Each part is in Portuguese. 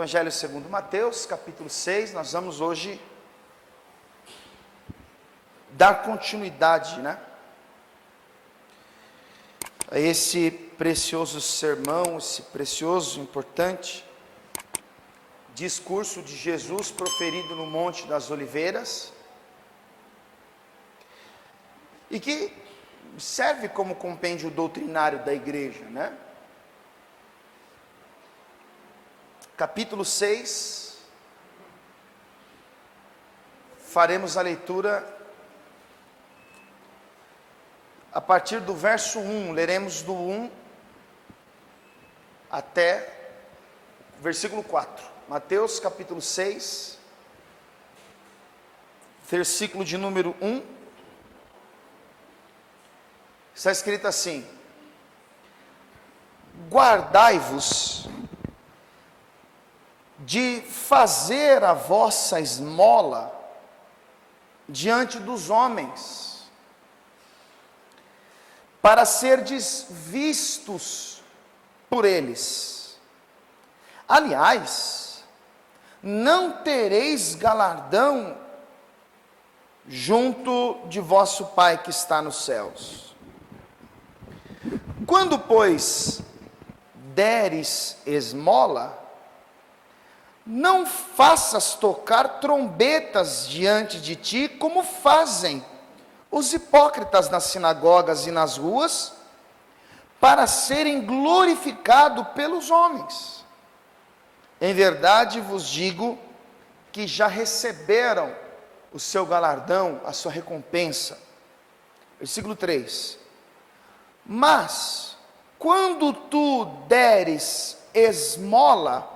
Evangelho segundo Mateus, capítulo 6, nós vamos hoje dar continuidade, a esse precioso sermão, esse precioso, importante discurso de Jesus proferido no Monte das Oliveiras, e que serve como compêndio doutrinário da igreja, Capítulo 6, faremos a leitura a partir do verso 1, leremos do 1 até o versículo 4. Mateus capítulo 6, versículo de número 1, está escrito assim: guardai-vos de fazer a vossa esmola diante dos homens, para serdes vistos por eles. Aliás, não tereis galardão junto de vosso Pai que está nos céus. Quando, pois, deres esmola, não faças tocar trombetas diante de ti, como fazem os hipócritas nas sinagogas e nas ruas, para serem glorificados pelos homens. Em verdade vos digo que já receberam o seu galardão, a sua recompensa. Versículo 3: mas quando tu deres esmola,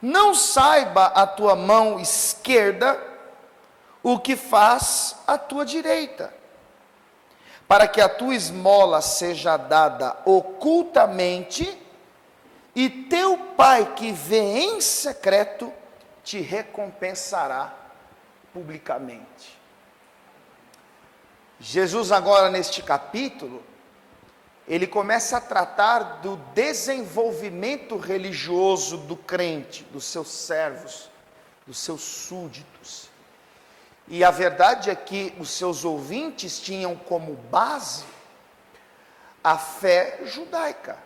não saiba a tua mão esquerda o que faz a tua direita, para que a tua esmola seja dada ocultamente, e teu Pai que vê em secreto te recompensará publicamente. Jesus agora neste capítulo, ele começa a tratar do desenvolvimento religioso do crente, dos seus servos, dos seus súditos. E a verdade é que os seus ouvintes tinham como base a fé judaica,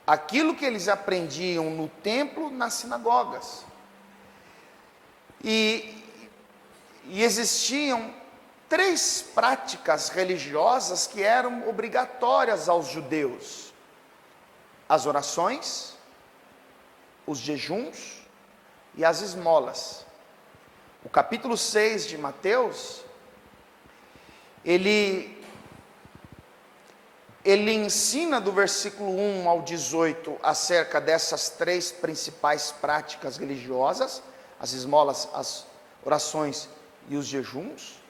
aquilo que eles aprendiam no templo, nas sinagogas. E existiam 3 práticas religiosas que eram obrigatórias aos judeus: as orações, os jejuns e as esmolas. O capítulo 6 de Mateus, ele ensina do versículo 1 ao 18 acerca dessas 3 principais práticas religiosas: as esmolas, as orações e os jejuns.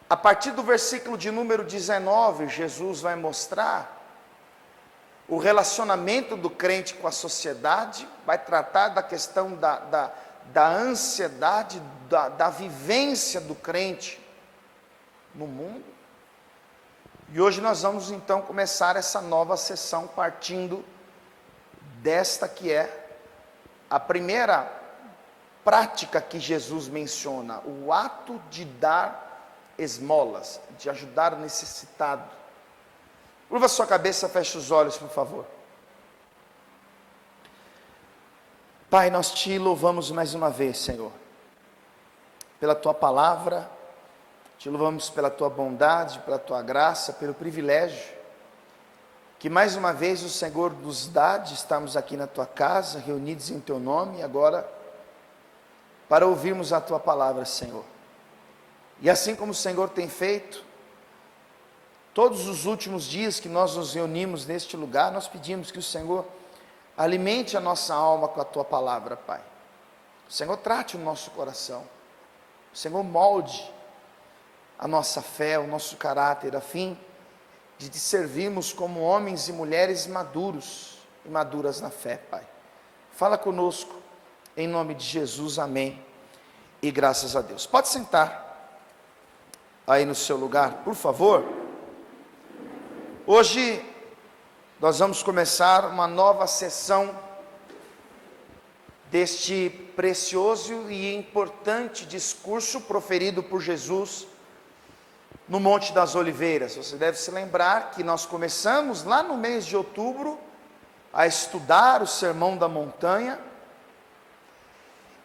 A partir do versículo de número 19, Jesus vai mostrar o relacionamento do crente com a sociedade, vai tratar da questão da ansiedade, da vivência do crente no mundo. E hoje nós vamos então começar essa nova sessão partindo desta que é a primeira prática que Jesus menciona, o ato de dar esmolas, de ajudar o necessitado. Curva sua cabeça, feche os olhos, por favor. Pai, nós te louvamos mais uma vez, Senhor, pela tua palavra, te louvamos pela tua bondade, pela tua graça, pelo privilégio que mais uma vez o Senhor nos dá de estarmos aqui na tua casa, reunidos em teu nome, agora para ouvirmos a tua palavra, Senhor. E assim como o Senhor tem feito, todos os últimos dias que nós nos reunimos neste lugar, nós pedimos que o Senhor alimente a nossa alma com a tua palavra, Pai. O Senhor trate o nosso coração, o Senhor molde a nossa fé, o nosso caráter, a fim de te servirmos como homens e mulheres maduros e maduras na fé, Pai. Fala conosco, em nome de Jesus, amém, e graças a Deus. Pode sentar aí no seu lugar, por favor. Hoje nós vamos começar uma nova sessão deste precioso e importante discurso proferido por Jesus no Monte das Oliveiras. Você deve se lembrar que nós começamos lá no mês de outubro a estudar o Sermão da Montanha,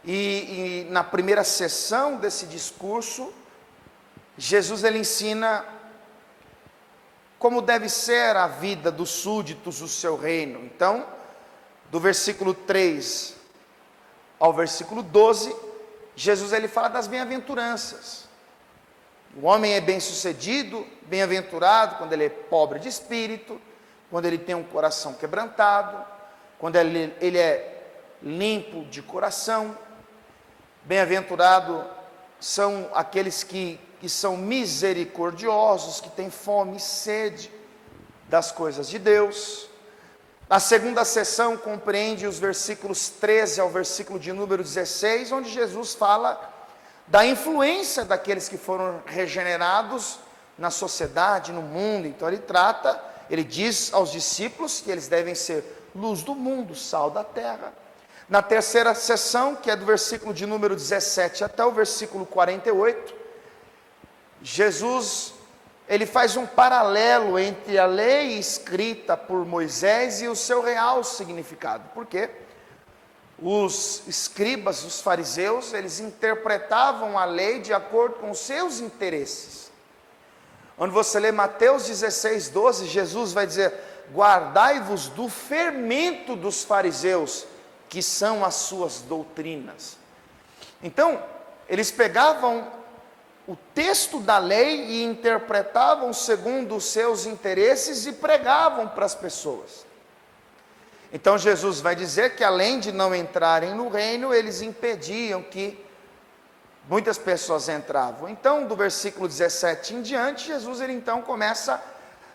e na primeira sessão desse discurso, Jesus ele ensina como deve ser a vida dos súditos do seu reino. Então, do versículo 3 ao versículo 12, Jesus ele fala das bem-aventuranças. O homem é bem-sucedido, bem-aventurado quando ele é pobre de espírito, quando ele tem um coração quebrantado, quando ele é limpo de coração. Bem-aventurado são aqueles que são misericordiosos, que têm fome e sede das coisas de Deus. A segunda sessão compreende os versículos 13 ao versículo de número 16, onde Jesus fala da influência daqueles que foram regenerados na sociedade, no mundo. Então ele diz aos discípulos que eles devem ser luz do mundo, sal da terra. Na terceira sessão, que é do versículo de número 17 até o versículo 48, Jesus ele faz um paralelo entre a lei escrita por Moisés e o seu real significado. Por quê? Os escribas, os fariseus, eles interpretavam a lei de acordo com os seus interesses. Quando você lê Mateus 16, 12, Jesus vai dizer: guardai-vos do fermento dos fariseus, que são as suas doutrinas. Então, eles pegavam o texto da lei e interpretavam segundo os seus interesses e pregavam para as pessoas. Então Jesus vai dizer que além de não entrarem no reino, eles impediam que muitas pessoas entravam. Então, do versículo 17 em diante, Jesus ele então começa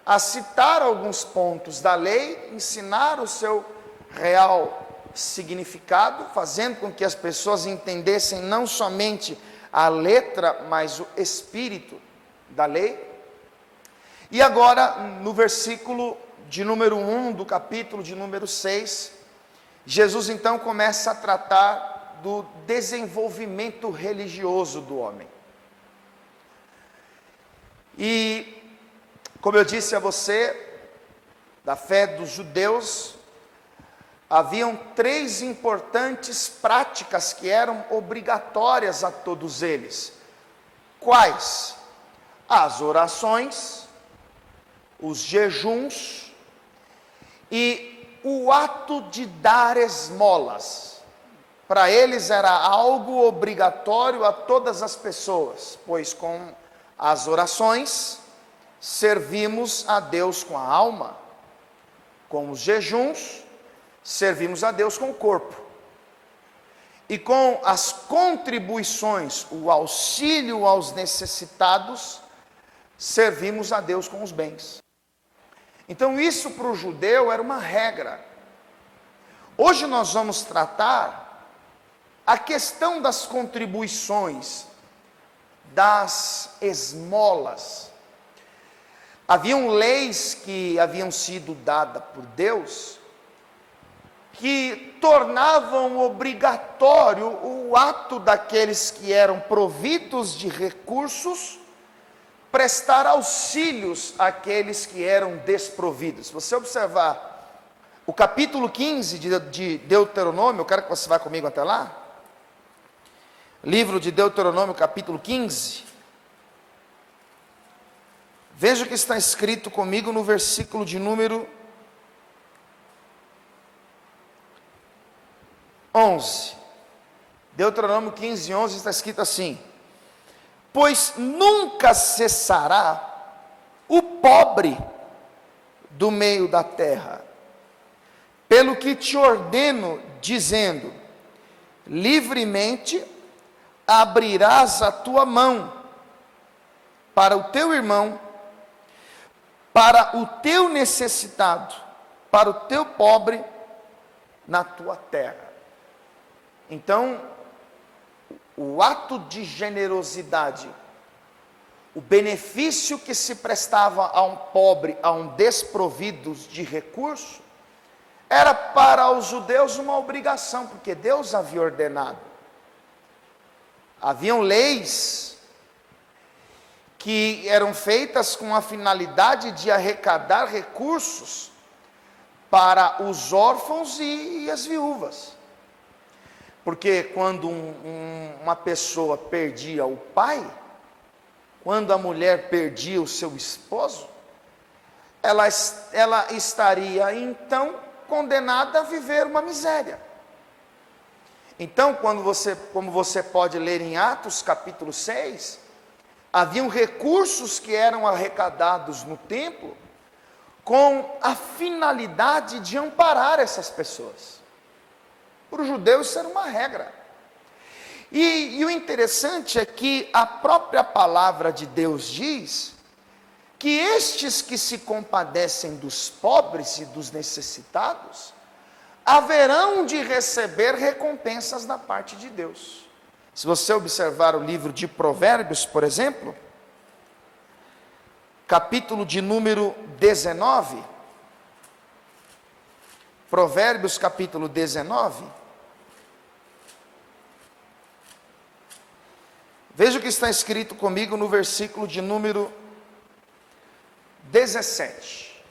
a citar alguns pontos da lei, ensinar o seu real significado, fazendo com que as pessoas entendessem não somente a letra, mas o espírito da lei. E agora, no versículo de número 1 do capítulo de número 6, Jesus então começa a tratar do desenvolvimento religioso do homem. E, como eu disse a você, da fé dos judeus, haviam 3 importantes práticas que eram obrigatórias a todos eles. Quais? As orações, os jejuns e o ato de dar esmolas. Para eles era algo obrigatório a todas as pessoas, pois com as orações servimos a Deus com a alma, com os jejuns servimos a Deus com o corpo, e com as contribuições, o auxílio aos necessitados, servimos a Deus com os bens. Então isso para o judeu era uma regra. Hoje nós vamos tratar a questão das contribuições, das esmolas. Haviam leis que haviam sido dadas por Deus, que tornavam obrigatório o ato daqueles que eram providos de recursos, prestar auxílios àqueles que eram desprovidos. Se você observar o capítulo 15 de Deuteronômio, eu quero que você vá comigo até lá. Livro de Deuteronômio, capítulo 15. Veja o que está escrito comigo no versículo de número 11. Deuteronômio 15, 11 está escrito assim: pois nunca cessará o pobre do meio da terra, pelo que te ordeno, dizendo: livremente abrirás a tua mão para o teu irmão, para o teu necessitado, para o teu pobre na tua terra. Então, o ato de generosidade, o benefício que se prestava a um pobre, a um desprovido de recurso, era para os judeus uma obrigação, porque Deus havia ordenado. Haviam leis que eram feitas com a finalidade de arrecadar recursos para os órfãos e as viúvas. Porque quando uma pessoa perdia o pai, quando a mulher perdia o seu esposo, ela estaria então condenada a viver uma miséria. Então, como você pode ler em Atos capítulo 6, haviam recursos que eram arrecadados no templo com a finalidade de amparar essas pessoas. Para o judeu isso era uma regra. E o interessante é que a própria palavra de Deus diz que estes que se compadecem dos pobres e dos necessitados, haverão de receber recompensas da parte de Deus. Se você observar o livro de Provérbios, por exemplo, capítulo de número 19, Provérbios capítulo 19, veja o que está escrito comigo no versículo de número 17.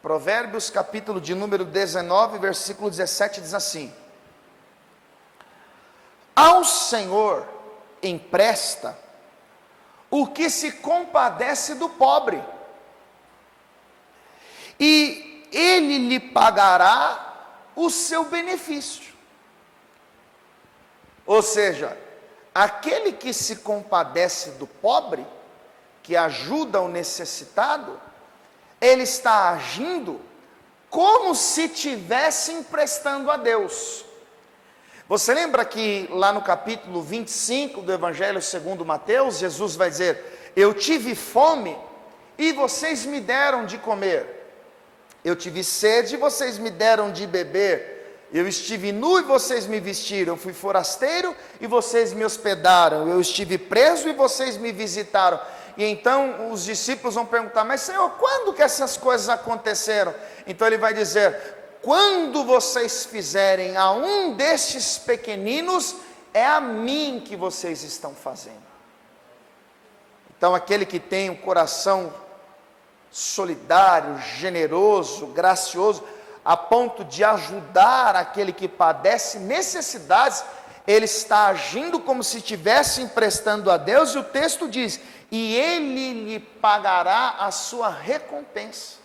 Provérbios capítulo de número 19, versículo 17 diz assim: ao Senhor empresta o que se compadece do pobre, e Ele lhe pagará o seu benefício. Ou seja, aquele que se compadece do pobre, que ajuda o necessitado, ele está agindo como se estivesse emprestando a Deus. Você lembra que lá no capítulo 25 do Evangelho segundo Mateus, Jesus vai dizer: eu tive fome e vocês me deram de comer, eu tive sede e vocês me deram de beber, eu estive nu e vocês me vestiram, eu fui forasteiro e vocês me hospedaram, eu estive preso e vocês me visitaram. E então os discípulos vão perguntar: mas Senhor, quando que essas coisas aconteceram? Então ele vai dizer: quando vocês fizerem a um destes pequeninos, é a mim que vocês estão fazendo. Então aquele que tem um coração solidário, generoso, gracioso, a ponto de ajudar aquele que padece necessidades, ele está agindo como se estivesse emprestando a Deus, e o texto diz: e Ele lhe pagará a sua recompensa,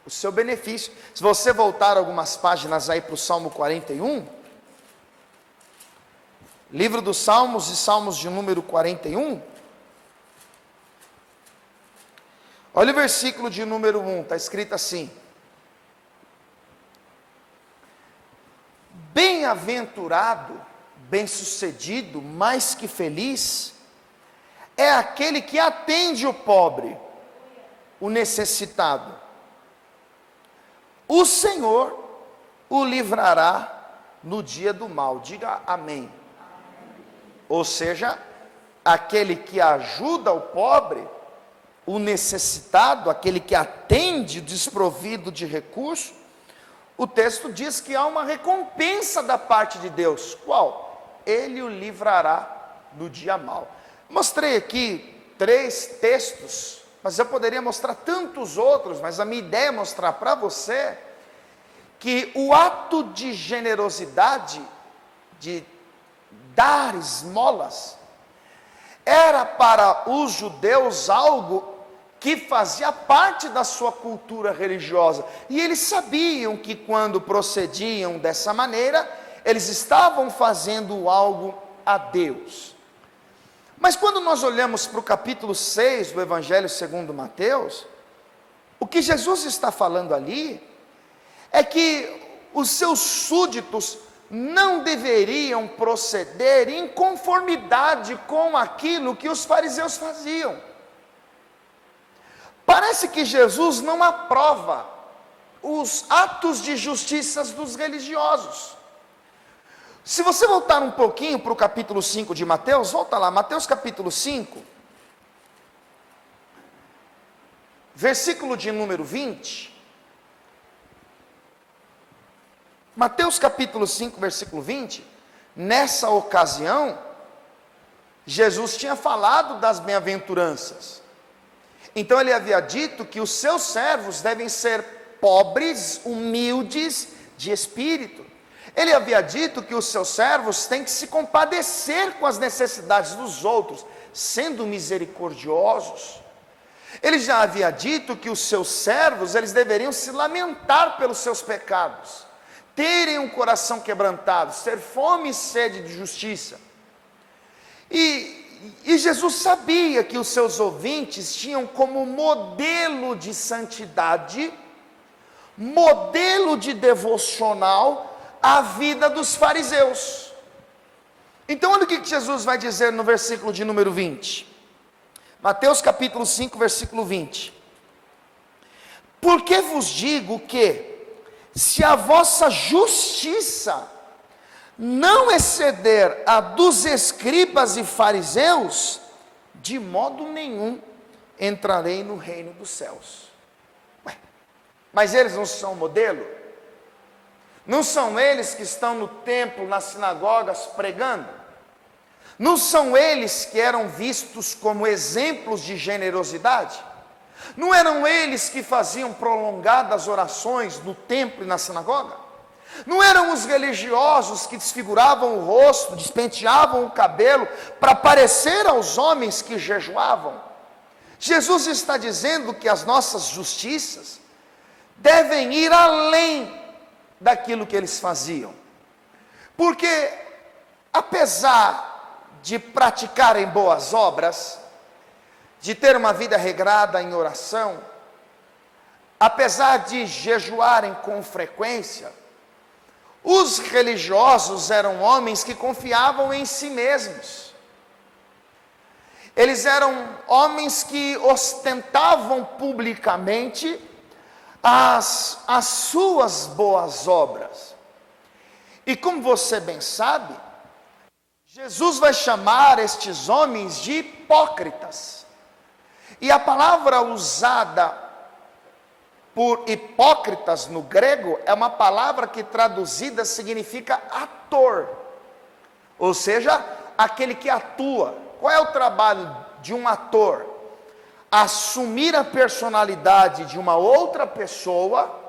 o seu benefício. Se você voltar algumas páginas aí para o Salmo 41, livro dos Salmos e Salmos de número 41, olha o versículo de número 1, está escrito assim: bem-aventurado, bem-sucedido, mais que feliz, é aquele que atende o pobre, o necessitado. O Senhor o livrará no dia do mal. Diga amém. Ou seja, aquele que ajuda o pobre, o necessitado, aquele que atende o desprovido de recurso, o texto diz que há uma recompensa da parte de Deus. Qual? Ele o livrará no dia mau. Mostrei aqui 3 textos, mas eu poderia mostrar tantos outros, mas a minha ideia é mostrar para você que o ato de generosidade, de dar esmolas, era para os judeus algo que fazia parte da sua cultura religiosa, e eles sabiam que quando procediam dessa maneira, eles estavam fazendo algo a Deus. Mas quando nós olhamos para o capítulo 6 do Evangelho segundo Mateus, o que Jesus está falando ali é que os seus súditos não deveriam proceder em conformidade com aquilo que os fariseus faziam. Parece que Jesus não aprova os atos de justiça dos religiosos. Se você voltar um pouquinho para o capítulo 5 de Mateus, volta lá, Mateus capítulo 5, versículo de número 20, Mateus capítulo 5, versículo 20, nessa ocasião, Jesus tinha falado das bem-aventuranças. Então ele havia dito que os seus servos devem ser pobres, humildes de espírito. Ele havia dito que os seus servos têm que se compadecer com as necessidades dos outros, sendo misericordiosos. Ele já havia dito que os seus servos, eles deveriam se lamentar pelos seus pecados, terem um coração quebrantado, ter fome e sede de justiça. E Jesus sabia que os seus ouvintes tinham como modelo de santidade, modelo de devocional, a vida dos fariseus. Então olha o que Jesus vai dizer no versículo de número 20. Mateus capítulo 5, versículo 20. Porque vos digo que, se a vossa justiça não exceder a dos escribas e fariseus, de modo nenhum entrarei no reino dos céus. Mas eles não são modelo? Não são eles que estão no templo, nas sinagogas pregando? Não são eles que eram vistos como exemplos de generosidade? Não eram eles que faziam prolongadas orações no templo e na sinagoga? Não eram os religiosos que desfiguravam o rosto, despenteavam o cabelo, para parecer aos homens que jejuavam? Jesus está dizendo que as nossas justiças devem ir além daquilo que eles faziam, porque apesar de praticarem boas obras, de ter uma vida regrada em oração, apesar de jejuarem com frequência, os religiosos eram homens que confiavam em si mesmos. Eles eram homens que ostentavam publicamente as suas boas obras. E como você bem sabe, Jesus vai chamar estes homens de hipócritas. E a palavra usada por hipócritas no grego é uma palavra que traduzida significa ator, ou seja, aquele que atua. Qual é o trabalho de um ator? Assumir a personalidade de uma outra pessoa,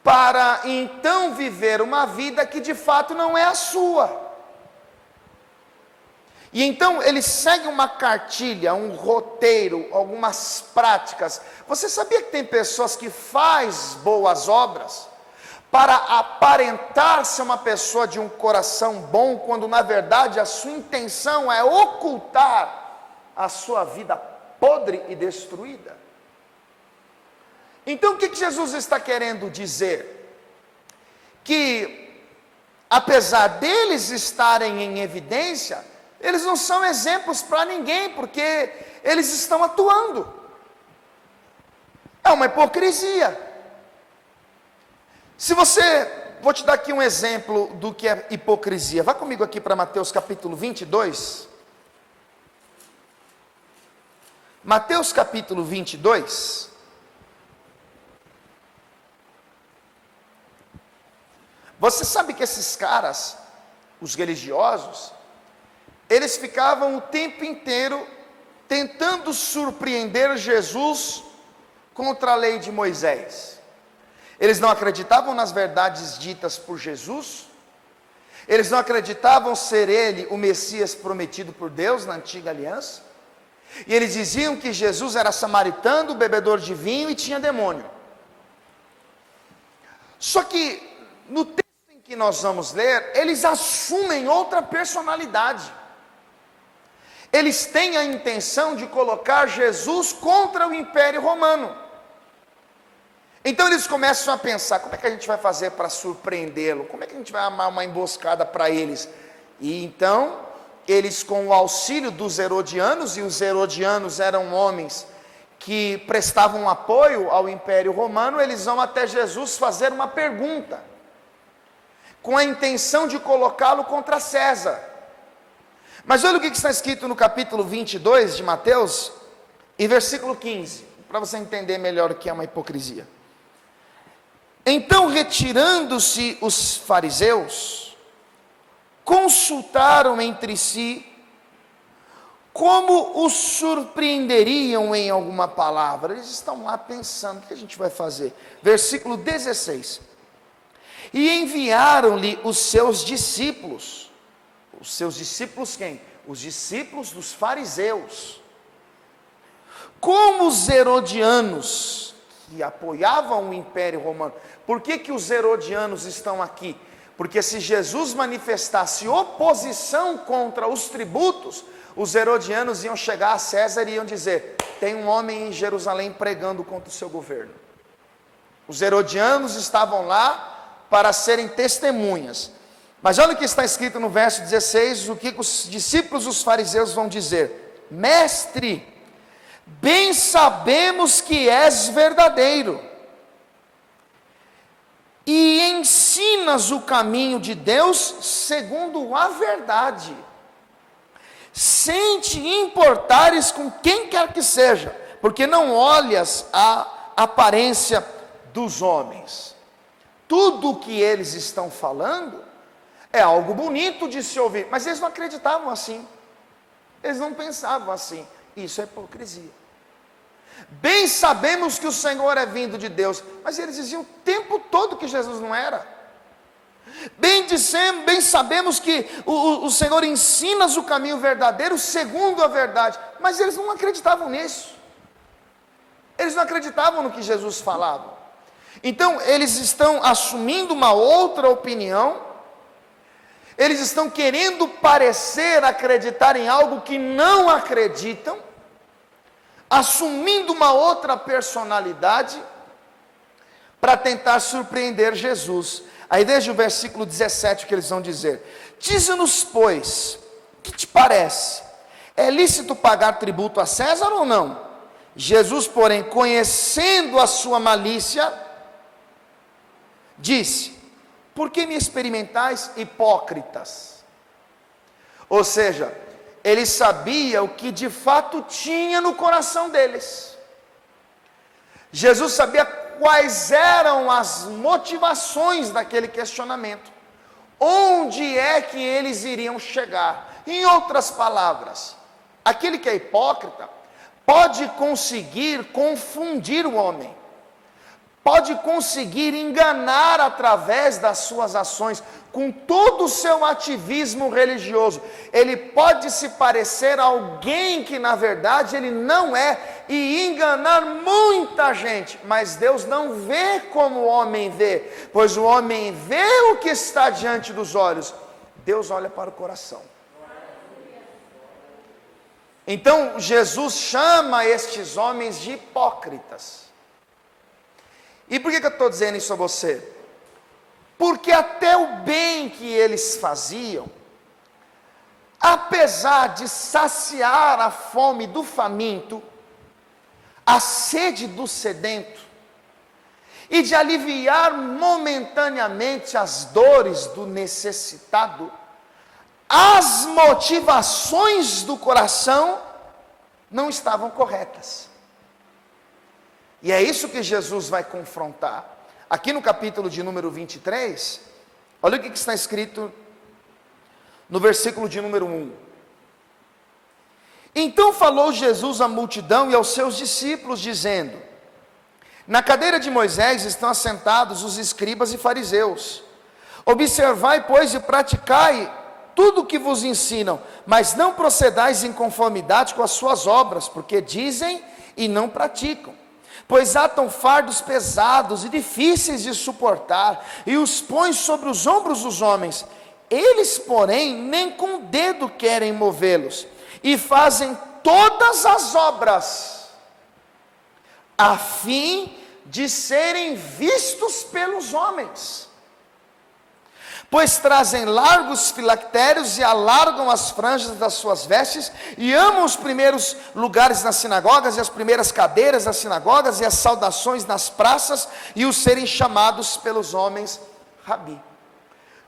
para então viver uma vida que de fato não é a sua. E então ele segue uma cartilha, um roteiro, algumas práticas. Você sabia que tem pessoas que fazem boas obras para aparentar ser uma pessoa de um coração bom, quando na verdade a sua intenção é ocultar a sua vida podre e destruída? Então o que Jesus está querendo dizer? Que apesar deles estarem em evidência, eles não são exemplos para ninguém, porque eles estão atuando. É uma hipocrisia. Vou te dar aqui um exemplo do que é hipocrisia. Vá comigo aqui para Mateus capítulo 22. Mateus capítulo 22. Você sabe que esses caras, os religiosos, eles ficavam o tempo inteiro tentando surpreender Jesus contra a lei de Moisés. Eles não acreditavam nas verdades ditas por Jesus, eles não acreditavam ser ele o Messias prometido por Deus na antiga aliança, e eles diziam que Jesus era samaritano, bebedor de vinho e tinha demônio. Só que no texto em que nós vamos ler, eles assumem outra personalidade. Eles têm a intenção de colocar Jesus contra o Império Romano. Então eles começam a pensar: como é que a gente vai fazer para surpreendê-lo? Como é que a gente vai armar uma emboscada para eles? E então, eles, com o auxílio dos herodianos, e os herodianos eram homens que prestavam apoio ao Império Romano, eles vão até Jesus fazer uma pergunta, com a intenção de colocá-lo contra César. Mas olha o que está escrito no capítulo 22 de Mateus, e versículo 15, para você entender melhor o que é uma hipocrisia. Então, retirando-se os fariseus, consultaram entre si como os surpreenderiam em alguma palavra. Eles estão lá pensando, o que a gente vai fazer? Versículo 16. E enviaram-lhe os seus discípulos. Os seus discípulos quem? Os discípulos dos fariseus. Como os herodianos, que apoiavam o Império Romano. Por que os herodianos estão aqui? Porque se Jesus manifestasse oposição contra os tributos, os herodianos iam chegar a César e iam dizer: tem um homem em Jerusalém pregando contra o seu governo. Os herodianos estavam lá para serem testemunhas. Mas olha o que está escrito no verso 16, o que os discípulos dos fariseus vão dizer: mestre, bem sabemos que és verdadeiro, e ensinas o caminho de Deus segundo a verdade, sem te importares com quem quer que seja, porque não olhas a aparência dos homens. Tudo o que eles estão falando é algo bonito de se ouvir, mas eles não acreditavam assim, eles não pensavam assim. Isso é hipocrisia. Bem sabemos que o Senhor é vindo de Deus, mas eles diziam o tempo todo que Jesus não era. Bem sabemos que o Senhor ensina o caminho verdadeiro segundo a verdade, mas eles não acreditavam nisso. Eles não acreditavam no que Jesus falava. Então eles estão assumindo uma outra opinião. Eles estão querendo parecer acreditar em algo que não acreditam, assumindo uma outra personalidade para tentar surpreender Jesus. Aí veja o versículo 17 que eles vão dizer: dize-nos, pois, que te parece? É lícito pagar tributo a César ou não? Jesus, porém, conhecendo a sua malícia, disse: por que me experimentais, hipócritas? Ou seja, ele sabia o que de fato tinha no coração deles. Jesus sabia quais eram as motivações daquele questionamento. Onde é que eles iriam chegar? Em outras palavras, aquele que é hipócrita pode conseguir confundir o homem, pode conseguir enganar através das suas ações, com todo o seu ativismo religioso. Ele pode se parecer a alguém que na verdade ele não é, e enganar muita gente, mas Deus não vê como o homem vê, pois o homem vê o que está diante dos olhos, Deus olha para o coração. Então Jesus chama estes homens de hipócritas. E por que eu estou dizendo isso a você? Porque até o bem que eles faziam, apesar de saciar a fome do faminto, a sede do sedento, e de aliviar momentaneamente as dores do necessitado, as motivações do coração não estavam corretas. E é isso que Jesus vai confrontar. Aqui no capítulo de número 23, olha o que está escrito no versículo de número 1. Então falou Jesus à multidão e aos seus discípulos, dizendo: na cadeira de Moisés estão assentados os escribas e fariseus. Observai, pois, e praticai tudo o que vos ensinam, mas não procedais em conformidade com as suas obras, porque dizem e não praticam. Pois atam fardos pesados e difíceis de suportar, e os põem sobre os ombros dos homens. Eles, porém, nem com o dedo querem movê-los, e fazem todas as obras, a fim de serem vistos pelos homens. Pois trazem largos filactérios e alargam as franjas das suas vestes, e amam os primeiros lugares nas sinagogas, e as primeiras cadeiras das sinagogas, e as saudações nas praças, e os serem chamados pelos homens Rabi.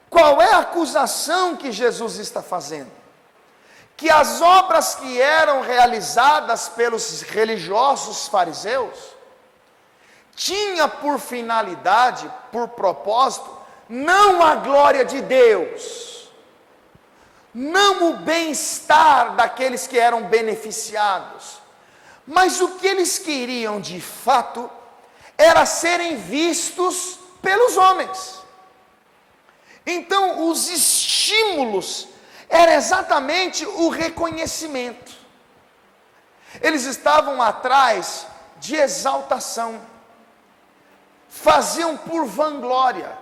Qual é a acusação que Jesus está fazendo? Que as obras que eram realizadas pelos religiosos fariseus tinha por finalidade, por propósito, não a glória de Deus, não o bem-estar daqueles que eram beneficiados, mas o que eles queriam de fato era serem vistos pelos homens. Então os estímulos era exatamente o reconhecimento. Eles estavam atrás de exaltação, faziam por vanglória.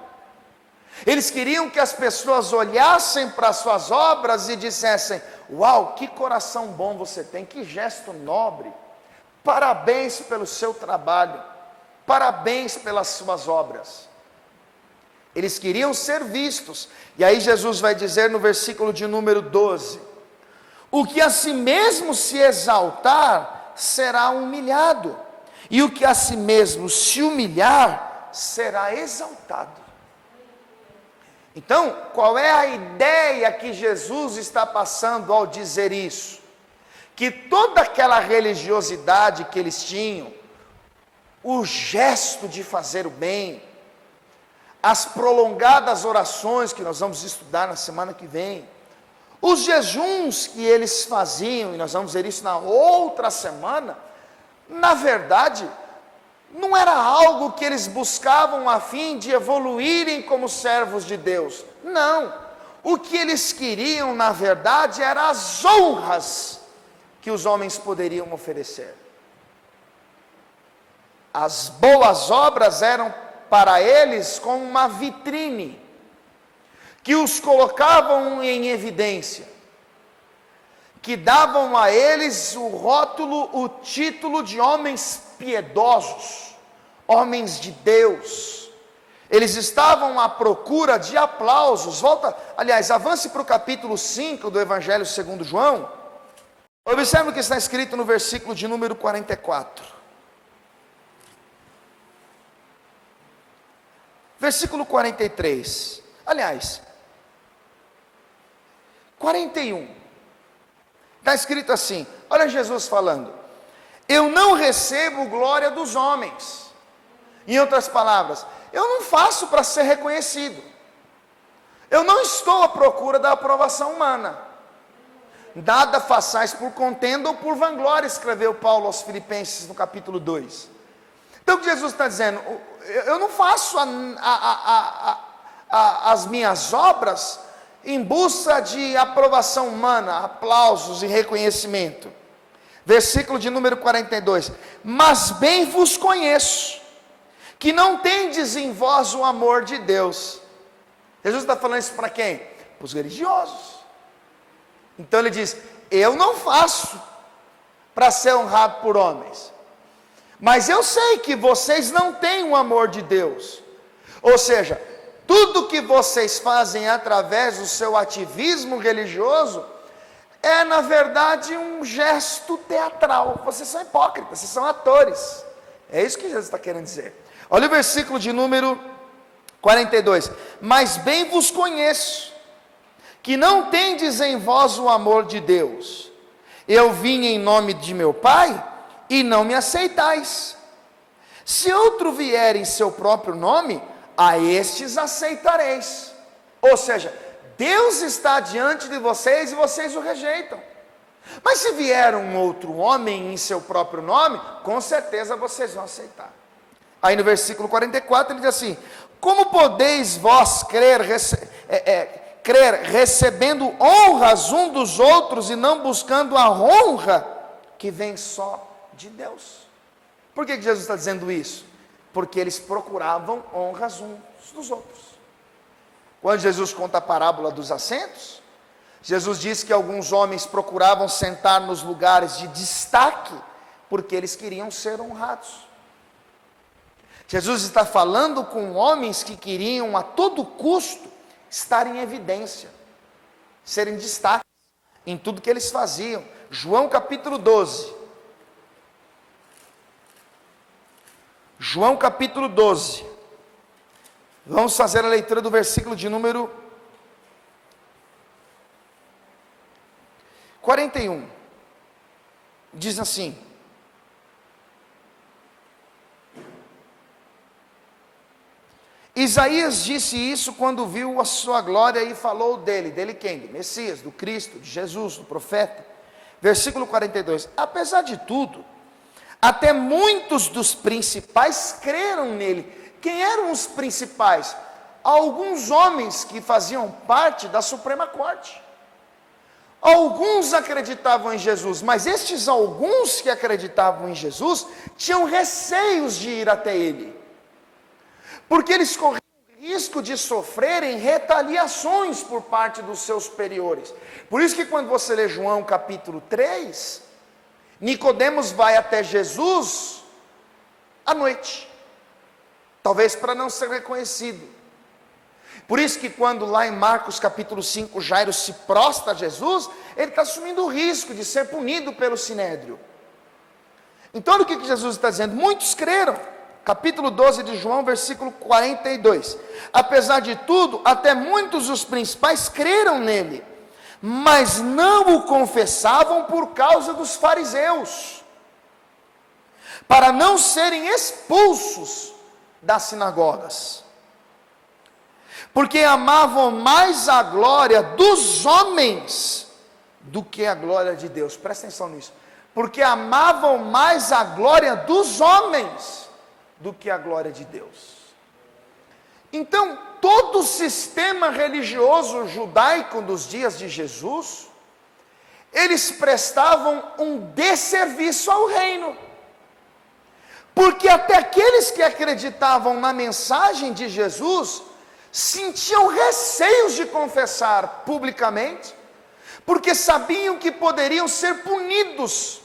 Eles queriam que as pessoas olhassem para as suas obras e dissessem: uau, que coração bom você tem, que gesto nobre, parabéns pelo seu trabalho, parabéns pelas suas obras. Eles queriam ser vistos. E aí Jesus vai dizer no versículo de número 12: o que a si mesmo se exaltar, será humilhado, e o que a si mesmo se humilhar, será exaltado. Então, qual é a ideia que Jesus está passando ao dizer isso? Que toda aquela religiosidade que eles tinham, o gesto de fazer o bem, as prolongadas orações que nós vamos estudar na semana que vem, os jejuns que eles faziam, e nós vamos ver isso na outra semana, na verdade, não era algo que eles buscavam a fim de evoluírem como servos de Deus. Não, o que eles queriam, na verdade, eram as honras que os homens poderiam oferecer. As boas obras eram para eles como uma vitrine, que os colocavam em evidência, que davam a eles o rótulo, o título de homens piedosos, homens de Deus. Eles estavam à procura de aplausos. Avance para o capítulo 5 do Evangelho segundo João. Observe o que está escrito no versículo de número 44. Versículo 43. 41. Está escrito assim, olha Jesus falando: eu não recebo glória dos homens. Em outras palavras, eu não faço para ser reconhecido. Eu não estou à procura da aprovação humana. Nada façais por contenda ou por vanglória, escreveu Paulo aos Filipenses no capítulo 2. Então o que Jesus está dizendo? Eu não faço as minhas obras em busca de aprovação humana, aplausos e reconhecimento. Versículo de número 42. Mas bem vos conheço, que não tendes em vós o amor de Deus. Jesus está falando isso para quem? Para os religiosos. Então ele diz: eu não faço para ser honrado por homens, mas eu sei que vocês não têm o amor de Deus. Ou seja, tudo que vocês fazem através do seu ativismo religioso é na verdade um gesto teatral. Vocês são hipócritas, vocês são atores. É isso que Jesus está querendo dizer. Olha o versículo de número 42. Mas bem vos conheço, que não tendes em vós o amor de Deus. Eu vim em nome de meu Pai, e não me aceitais. Se outro vier em seu próprio nome, a estes aceitareis. Ou seja, Deus está diante de vocês e vocês o rejeitam. Mas se vier um outro homem em seu próprio nome, com certeza vocês vão aceitar. Aí no versículo 44 ele diz assim: como podeis vós crer recebendo honras um dos outros e não buscando a honra que vem só de Deus? Por que Jesus está dizendo isso? Porque eles procuravam honras uns dos outros. Quando Jesus conta a parábola dos assentos, Jesus diz que alguns homens procuravam sentar nos lugares de destaque, porque eles queriam ser honrados. Jesus está falando com homens que queriam a todo custo estar em evidência, serem destaque em tudo que eles faziam. João capítulo 12. João capítulo 12. Vamos fazer a leitura do versículo de número 41. Diz assim: Isaías disse isso quando viu a sua glória e falou dele. Dele quem? Do Messias, do Cristo, de Jesus, do profeta. Versículo 42. Apesar de tudo, até muitos dos principais creram nele. Quem eram os principais? Alguns homens que faziam parte da Suprema Corte. Alguns acreditavam em Jesus, mas estes alguns que acreditavam em Jesus tinham receios de ir até ele, porque eles corriam o risco de sofrerem retaliações por parte dos seus superiores. Por isso que quando você lê João capítulo 3, Nicodemos vai até Jesus à noite, talvez para não ser reconhecido. Por isso que quando lá em Marcos capítulo 5, Jairo se prostra a Jesus, ele está assumindo o risco de ser punido pelo Sinédrio. Então o que Jesus está dizendo? Muitos creram. Capítulo 12 de João, versículo 42. Apesar de tudo, até muitos dos principais creram nele, mas não o confessavam por causa dos fariseus, para não serem expulsos das sinagogas, porque amavam mais a glória dos homens do que a glória de Deus. Presta atenção nisso. Porque amavam mais a glória dos homens do que a glória de Deus. Então, todo o sistema religioso judaico dos dias de Jesus, eles prestavam um desserviço ao reino. Porque até aqueles que acreditavam na mensagem de Jesus sentiam receios de confessar publicamente, porque sabiam que poderiam ser punidos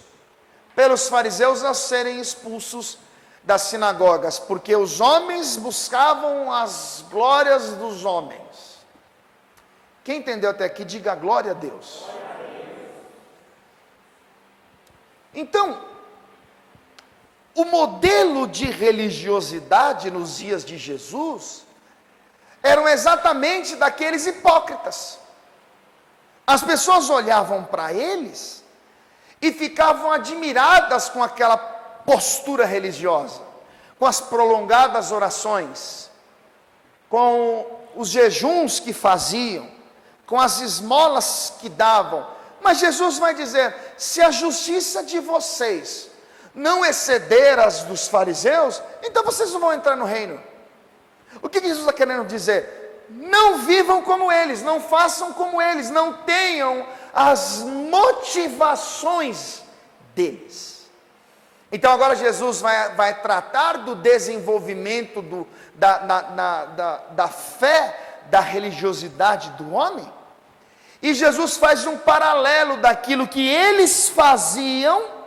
pelos fariseus a serem expulsos das sinagogas, porque os homens buscavam as glórias dos homens. Quem entendeu até aqui, diga glória a Deus. Então, o modelo de religiosidade nos dias de Jesus eram exatamente daqueles hipócritas. As pessoas olhavam para eles e ficavam admiradas com aquela postura religiosa, com as prolongadas orações, com os jejuns que faziam, com as esmolas que davam. Mas Jesus vai dizer: se a justiça de vocês não exceder as dos fariseus, então vocês não vão entrar no reino. O que Jesus está querendo dizer? Não vivam como eles, não façam como eles, não tenham as motivações deles. Então agora Jesus vai tratar do desenvolvimento da fé, da religiosidade do homem, e Jesus faz um paralelo daquilo que eles faziam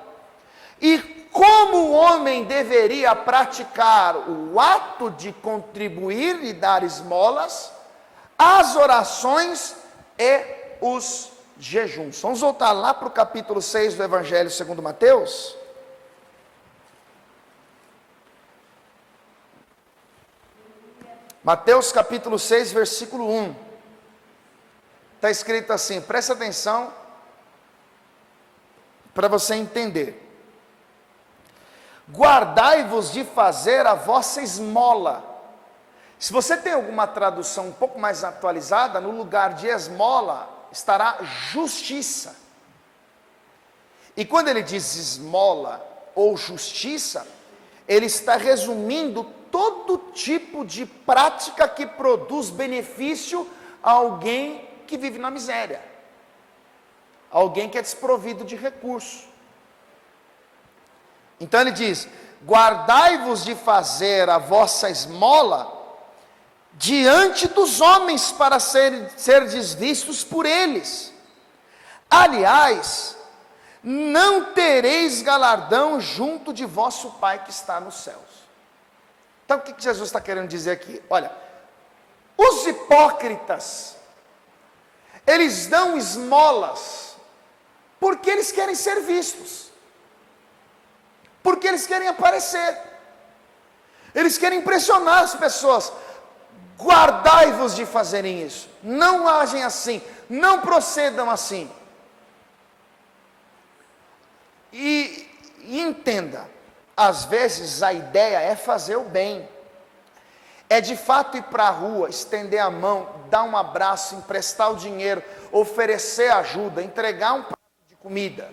e como o homem deveria praticar o ato de contribuir e dar esmolas, as orações e os jejuns. Vamos voltar lá para o capítulo 6 do Evangelho segundo Mateus. Mateus capítulo 6, versículo 1. Está escrito assim, presta atenção, para você entender. Guardai-vos de fazer a vossa esmola. Se você tem alguma tradução um pouco mais atualizada, no lugar de esmola estará justiça. E quando ele diz esmola ou justiça, ele está resumindo todo tipo de prática que produz benefício a alguém que vive na miséria, alguém que é desprovido de recursos. Então ele diz: guardai-vos de fazer a vossa esmola diante dos homens, para serdes vistos por eles. Aliás, não tereis galardão junto de vosso Pai que está nos céus. Então o que Jesus está querendo dizer aqui? Olha, os hipócritas, eles dão esmolas porque eles querem ser vistos, porque eles querem aparecer, eles querem impressionar as pessoas. Guardai-vos de fazerem isso, não agem assim, não procedam assim. E entenda, às vezes a ideia é fazer o bem, é de fato ir para a rua, estender a mão, dar um abraço, emprestar o dinheiro, oferecer ajuda, entregar um prato de comida.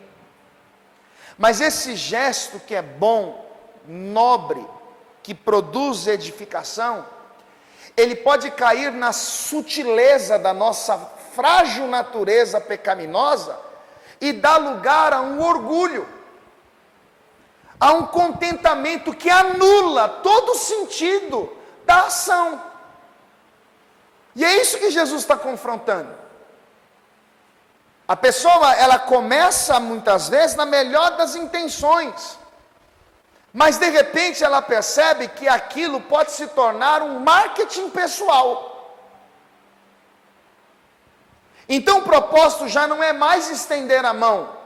Mas esse gesto que é bom, nobre, que produz edificação, ele pode cair na sutileza da nossa frágil natureza pecaminosa e dar lugar a um orgulho, a um contentamento que anula todo o sentido da ação. E é isso que Jesus está confrontando. A pessoa, ela começa muitas vezes na melhor das intenções, mas de repente ela percebe que aquilo pode se tornar um marketing pessoal. Então o propósito já não é mais estender a mão,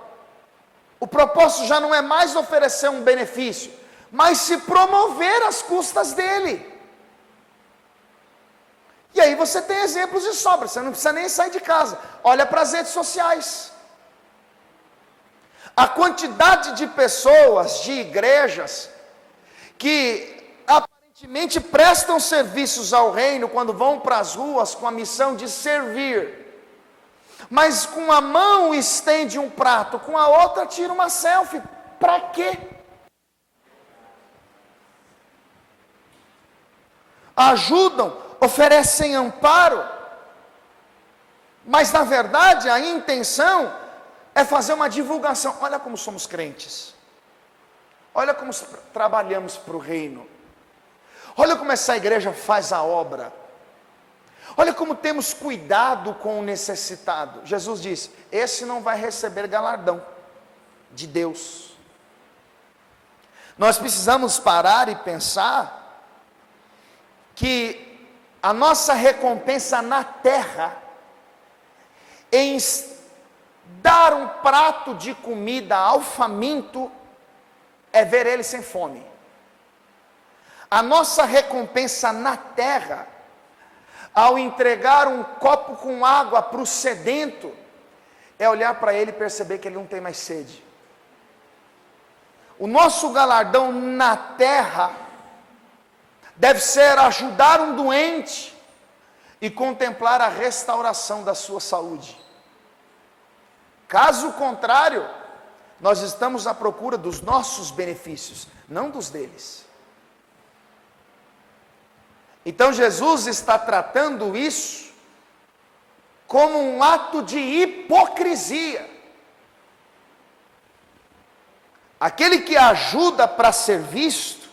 o propósito já não é mais oferecer um benefício, mas se promover às custas dele. E aí você tem exemplos de sobra, você não precisa nem sair de casa, olha para as redes sociais. A quantidade de pessoas, de igrejas, que aparentemente prestam serviços ao reino quando vão para as ruas com a missão de servir, mas com a mão estende um prato, com a outra tira uma selfie, para quê? Ajudam, oferecem amparo, mas na verdade a intenção é fazer uma divulgação. Olha como somos crentes, olha como trabalhamos para o reino, olha como essa igreja faz a obra, olha como temos cuidado com o necessitado. Jesus disse: esse não vai receber galardão de Deus. Nós precisamos parar e pensar que a nossa recompensa na terra, em dar um prato de comida ao faminto, é ver ele sem fome. A nossa recompensa na terra, ao entregar um copo com água para o sedento, é olhar para ele e perceber que ele não tem mais sede. O nosso galardão na terra deve ser ajudar um doente e contemplar a restauração da sua saúde. Caso contrário, nós estamos à procura dos nossos benefícios, não dos deles. Então Jesus está tratando isso como um ato de hipocrisia. Aquele que ajuda para ser visto,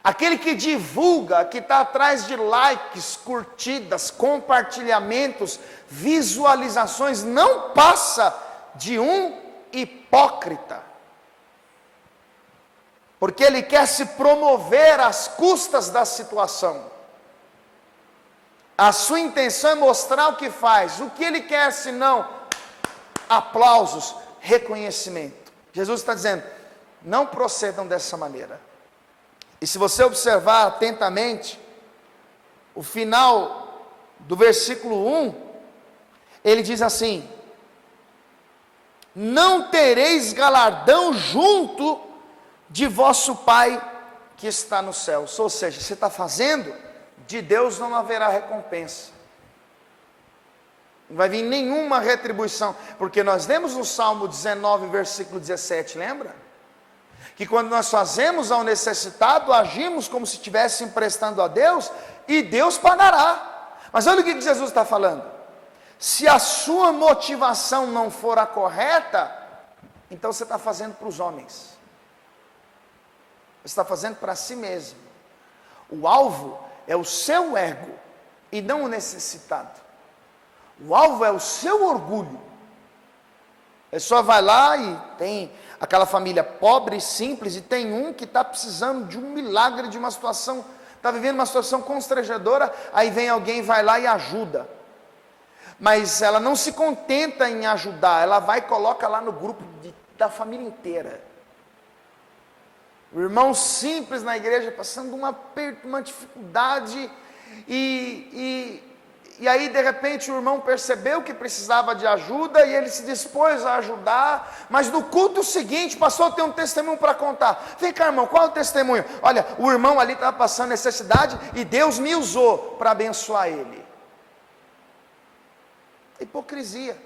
aquele que divulga, que está atrás de likes, curtidas, compartilhamentos, visualizações, não passa de um hipócrita, porque ele quer se promover às custas da situação. A sua intenção é mostrar o que faz, o que ele quer senão aplausos, reconhecimento. Jesus está dizendo: não procedam dessa maneira. E se você observar atentamente, o final do versículo 1, ele diz assim: não tereis galardão junto de vosso Pai que está no céu. Ou seja, você está fazendo, de Deus não haverá recompensa. Não vai vir nenhuma retribuição, porque nós lemos no Salmo 19, versículo 17, lembra? Que quando nós fazemos ao necessitado, agimos como se estivesse emprestando a Deus, e Deus pagará. Mas olha o que Jesus está falando: se a sua motivação não for a correta, então você está fazendo para os homens, você está fazendo para si mesmo. O alvo é o seu ego, e não o necessitado. O alvo é o seu orgulho. A pessoa vai lá e tem aquela família pobre e simples, e tem um que está precisando de um milagre, de uma situação, está vivendo uma situação constrangedora, aí vem alguém e vai lá e ajuda. Mas ela não se contenta em ajudar, ela vai e coloca lá no grupo da família inteira. O irmão simples na igreja passando um aperto, uma dificuldade, e e aí de repente o irmão percebeu que precisava de ajuda, e ele se dispôs a ajudar, mas no culto seguinte, pastor, tem um testemunho para contar. Vem cá, irmão, qual é o testemunho? Olha, o irmão ali estava passando necessidade, e Deus me usou para abençoar ele. Hipocrisia.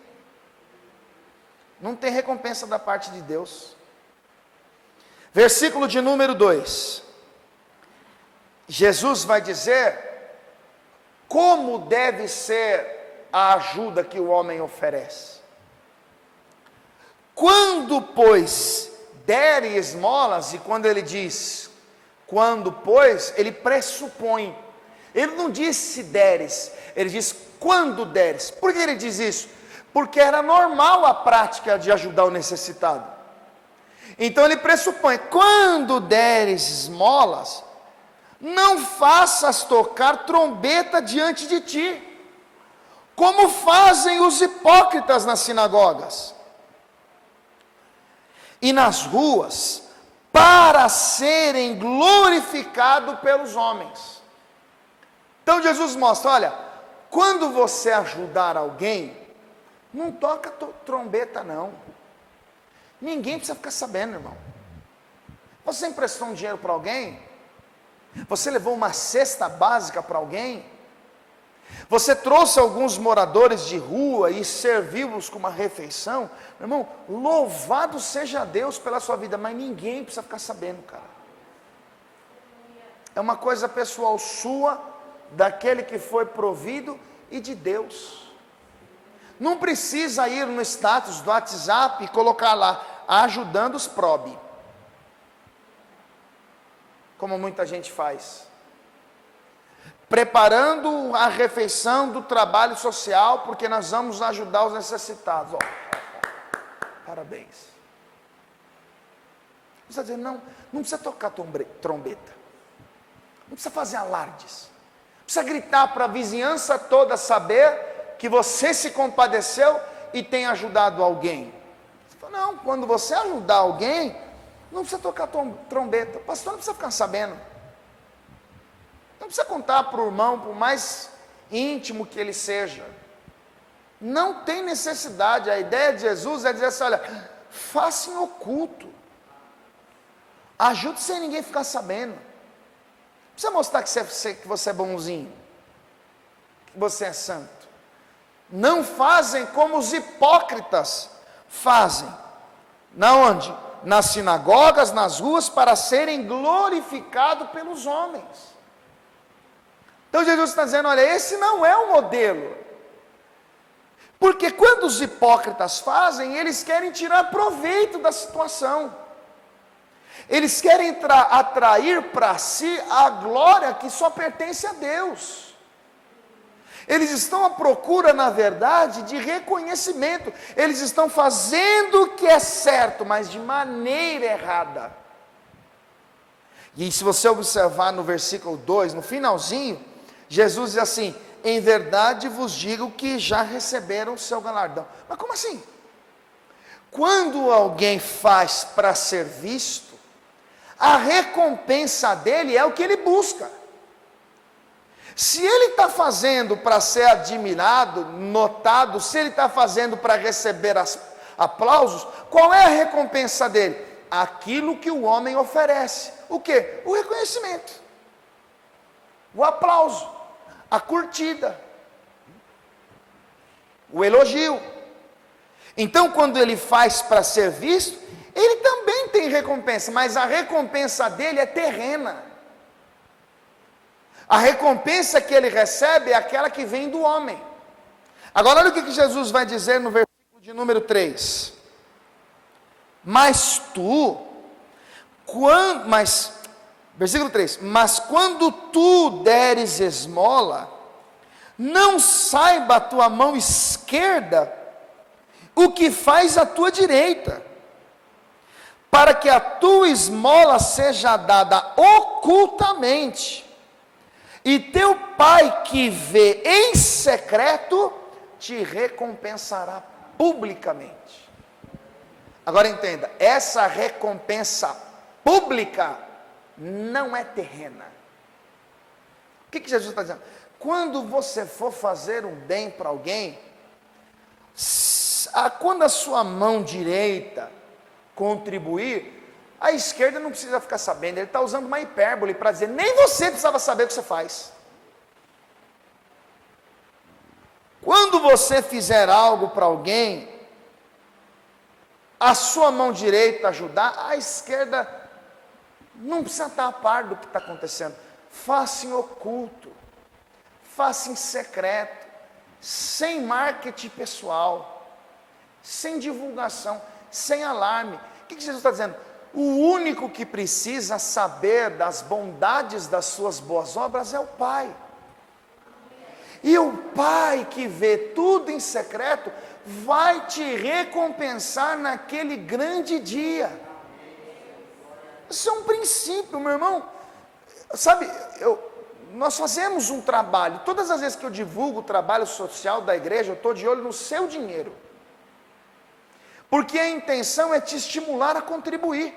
Não tem recompensa da parte de Deus. Versículo de número 2. Jesus vai dizer como deve ser a ajuda que o homem oferece. Quando, pois, der esmolas, e quando ele diz quando, pois, ele pressupõe. Ele não diz se deres, ele diz quando deres. Por que ele diz isso? Porque era normal a prática de ajudar o necessitado. Então ele pressupõe, quando deres esmolas, não faças tocar trombeta diante de ti, como fazem os hipócritas nas sinagogas e nas ruas, para serem glorificados pelos homens. Então Jesus mostra, olha, quando você ajudar alguém, não toca trombeta não. Ninguém precisa ficar sabendo, irmão. Você emprestou um dinheiro para alguém? Você levou uma cesta básica para alguém? Você trouxe alguns moradores de rua e serviu-os com uma refeição? Meu irmão, louvado seja Deus pela sua vida, mas ninguém precisa ficar sabendo, cara. É uma coisa pessoal sua, daquele que foi provido e de Deus. Não precisa ir no status do WhatsApp e colocar lá, ajudando os probe, como muita gente faz, preparando a refeição do trabalho social, porque nós vamos ajudar os necessitados. Parabéns. Você está dizendo, não precisa tocar trombeta, não precisa fazer alardes, não precisa gritar para a vizinhança toda saber que você se compadeceu e tem ajudado alguém. Você fala, não, quando você ajudar alguém, não precisa tocar trombeta. O pastor não precisa ficar sabendo. Não precisa contar para o irmão, por mais íntimo que ele seja. Não tem necessidade. A ideia de Jesus é dizer assim, olha, faça em oculto. Ajude sem ninguém ficar sabendo. Não precisa mostrar que você é bonzinho, que você é santo. Não fazem como os hipócritas fazem. Na onde? Nas sinagogas, nas ruas, para serem glorificados pelos homens. Então Jesus está dizendo, olha, esse não é o modelo. Porque quando os hipócritas fazem, eles querem tirar proveito da situação. Eles querem atrair para si a glória que só pertence a Deus. Eles estão à procura, na verdade, de reconhecimento. Eles estão fazendo o que é certo, mas de maneira errada. E se você observar no versículo 2, no finalzinho, Jesus diz assim, em verdade vos digo que já receberam o seu galardão. Mas como assim? Quando alguém faz para ser visto, a recompensa dele é o que ele busca. Se ele está fazendo para ser admirado, notado, se ele está fazendo para receber aplausos, qual é a recompensa dele? Aquilo que o homem oferece. O quê? O reconhecimento, o aplauso, a curtida, o elogio. Então, quando ele faz para ser visto, ele também tem recompensa, mas a recompensa dele é terrena. A recompensa que ele recebe é aquela que vem do homem. Agora olha o que Jesus vai dizer no versículo de número 3. Versículo 3, mas quando tu deres esmola, não saiba a tua mão esquerda o que faz a tua direita, para que a tua esmola seja dada ocultamente, e teu pai que vê em secreto, te recompensará publicamente. Agora entenda, essa recompensa pública não é terrena. O que Jesus está dizendo? quando você for fazer um bem para alguém, quando a sua mão direita contribuir, a esquerda não precisa ficar sabendo. Ele está usando uma hipérbole para dizer, nem você precisava saber o que você faz. Quando você fizer algo para alguém, a sua mão direita ajudar, a esquerda não precisa estar a par do que está acontecendo. Faça em oculto, faça em secreto, sem marketing pessoal, sem divulgação, sem alarme. O que Jesus está dizendo? O único que precisa saber das bondades das suas boas obras é o Pai. E o Pai que vê tudo em secreto, vai te recompensar naquele grande dia. Isso é um princípio, meu irmão. Sabe, nós fazemos um trabalho. Todas as vezes que eu divulgo o trabalho social da igreja, eu estou de olho no seu dinheiro. Porque a intenção é te estimular a contribuir,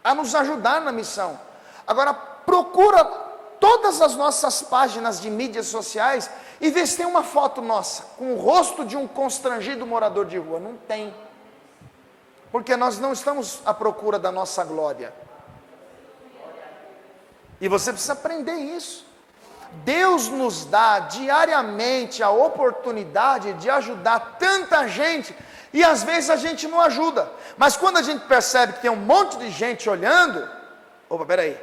a nos ajudar na missão. Agora, procura todas as nossas páginas de mídias sociais e vê se tem uma foto nossa, com o rosto de um constrangido morador de rua. Não tem. Porque nós não estamos à procura da nossa glória. E você precisa aprender isso. Deus nos dá diariamente a oportunidade de ajudar tanta gente, e às vezes a gente não ajuda, mas quando a gente percebe que tem um monte de gente olhando, opa, peraí,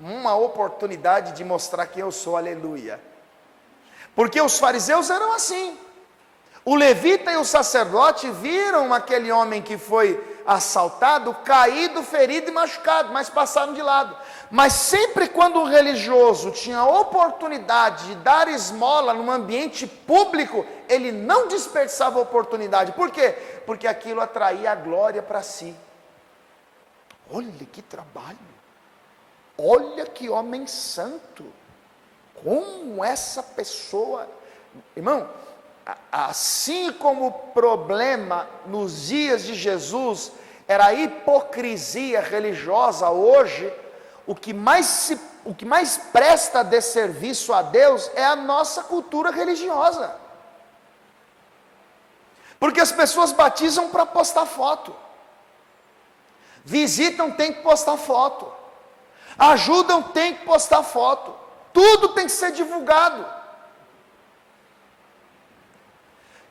uma oportunidade de mostrar que eu sou, aleluia. Porque os fariseus eram assim. O levita e o sacerdote viram aquele homem que foi assaltado, caído, ferido e machucado, mas passaram de lado. Mas sempre quando o religioso tinha a oportunidade de dar esmola num ambiente público, ele não desperdiçava a oportunidade. Por quê? Porque aquilo atraía a glória para si. Olha que trabalho, olha que homem santo, como essa pessoa, irmão, assim como o problema nos dias de Jesus era a hipocrisia religiosa, hoje o que mais presta de serviço a Deus é a nossa cultura religiosa. Porque as pessoas batizam para postar foto, visitam, tem que postar foto, ajudam, tem que postar foto, tudo tem que ser divulgado.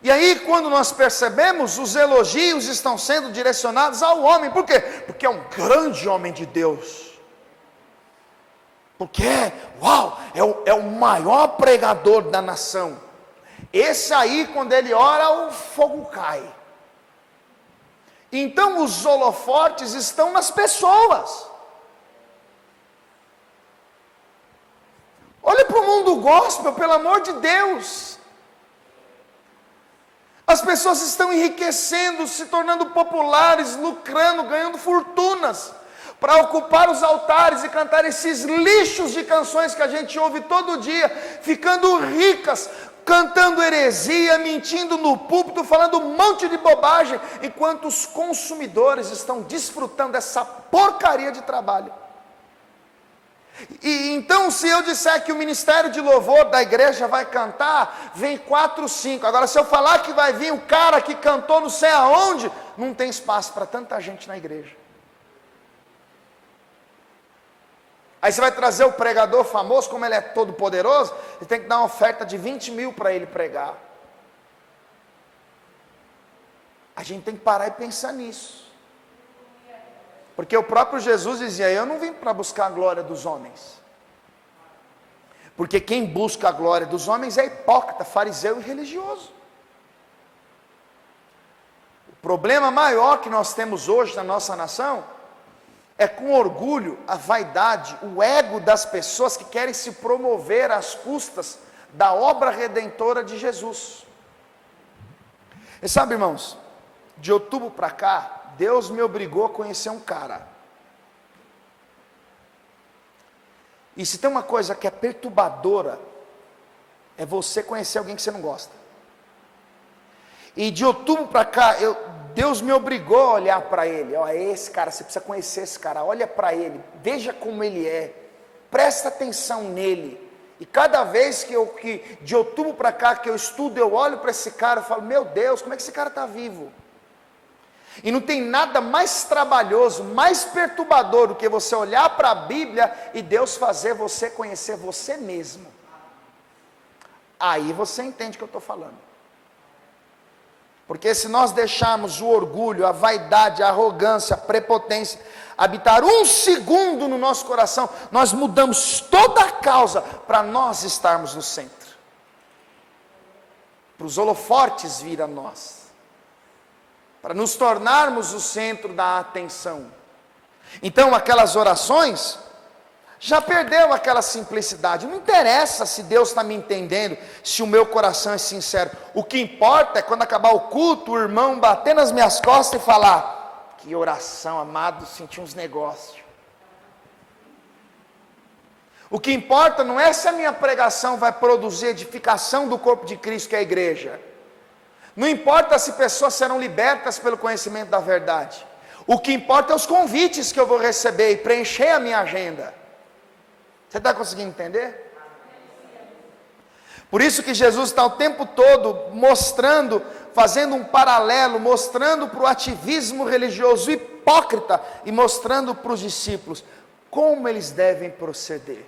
E aí, quando nós percebemos, os elogios estão sendo direcionados ao homem. Por quê? Porque é um grande homem de Deus. Porque, é o maior pregador da nação. Esse aí, quando ele ora, o fogo cai. Então, os holofotes estão nas pessoas. Olha para o mundo gospel, pelo amor de Deus. As pessoas estão enriquecendo, se tornando populares, lucrando, ganhando fortunas, para ocupar os altares e cantar esses lixos de canções que a gente ouve todo dia, ficando ricas, cantando heresia, mentindo no púlpito, falando um monte de bobagem, enquanto os consumidores estão desfrutando dessa porcaria de trabalho. E então, se eu disser que o ministério de louvor da igreja vai cantar, vem 4, 5. Agora, se eu falar que vai vir o cara que cantou não sei aonde, não tem espaço para tanta gente na igreja. Aí você vai trazer o pregador famoso, como ele é todo poderoso, ele tem que dar uma oferta de 20 mil para ele pregar. A gente tem que parar e pensar nisso. Porque o próprio Jesus dizia, eu não vim para buscar a glória dos homens. Porque quem busca a glória dos homens é hipócrita, fariseu e religioso. O problema maior que nós temos hoje na nossa nação é com orgulho, a vaidade, o ego das pessoas que querem se promover às custas da obra redentora de Jesus. E sabe, irmãos, de outubro para cá, Deus me obrigou a conhecer um cara. E se tem uma coisa que é perturbadora, é você conhecer alguém que você não gosta. E de outubro para cá, Deus me obrigou a olhar para ele. Ó, esse cara, você precisa conhecer esse cara. Olha para ele, veja como ele é, presta atenção nele. E cada vez que de outubro para cá que eu estudo, eu olho para esse cara, eu falo, meu Deus, como é que esse cara está vivo? E não tem nada mais trabalhoso, mais perturbador do que você olhar para a Bíblia e Deus fazer você conhecer você mesmo. Aí você entende o que eu estou falando. Porque se nós deixarmos o orgulho, a vaidade, a arrogância, a prepotência habitar um segundo no nosso coração, nós mudamos toda a causa para nós estarmos no centro, para os holofotes vir a nós, para nos tornarmos o centro da atenção. Então aquelas orações já perdeu aquela simplicidade. Não interessa se Deus está me entendendo, se o meu coração é sincero. O que importa é quando acabar o culto, o irmão bater nas minhas costas e falar, que oração, amado, senti uns negócios. O que importa não é se a minha pregação vai produzir edificação do corpo de Cristo, que é a igreja. Não importa se pessoas serão libertas pelo conhecimento da verdade. O que importa é os convites que eu vou receber e preencher a minha agenda. Você está conseguindo entender? Por isso que Jesus está o tempo todo mostrando, fazendo um paralelo, mostrando para o ativismo religioso hipócrita e mostrando para os discípulos como eles devem proceder.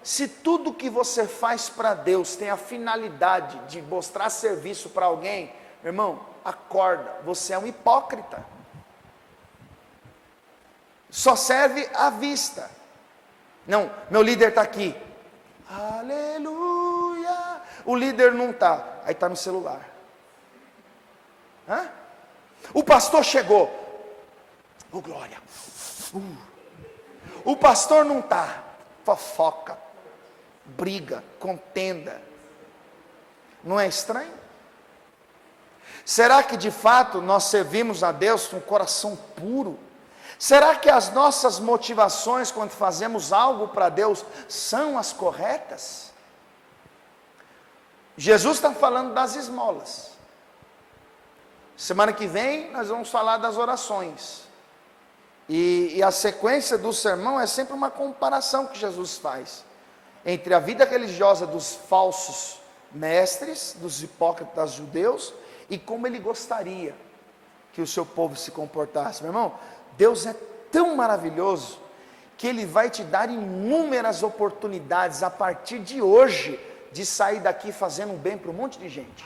Se tudo que você faz para Deus tem a finalidade de mostrar serviço para alguém, meu irmão, acorda, você é um hipócrita. Só serve à vista. Não, meu líder está aqui. Aleluia. O líder não está, aí está no celular. Hã? O pastor chegou. Oh, glória. O pastor não está. Fofoca, briga, contenda. Não é estranho? Será que de fato nós servimos a Deus com um coração puro? Será que as nossas motivações quando fazemos algo para Deus são as corretas? Jesus está falando das esmolas. Semana que vem nós vamos falar das orações. E a sequência do sermão é sempre uma comparação que Jesus faz entre a vida religiosa dos falsos mestres, dos hipócritas judeus, e como ele gostaria que o seu povo se comportasse. Meu irmão, Deus é tão maravilhoso que Ele vai te dar inúmeras oportunidades a partir de hoje de sair daqui fazendo um bem para um monte de gente,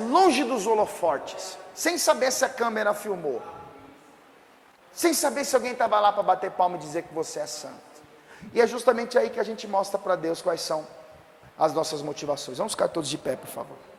longe dos holofortes, sem saber se a câmera filmou, sem saber se alguém estava lá para bater palma e dizer que você é santo. E é justamente aí que a gente mostra para Deus quais são as nossas motivações. Vamos ficar todos de pé, por favor.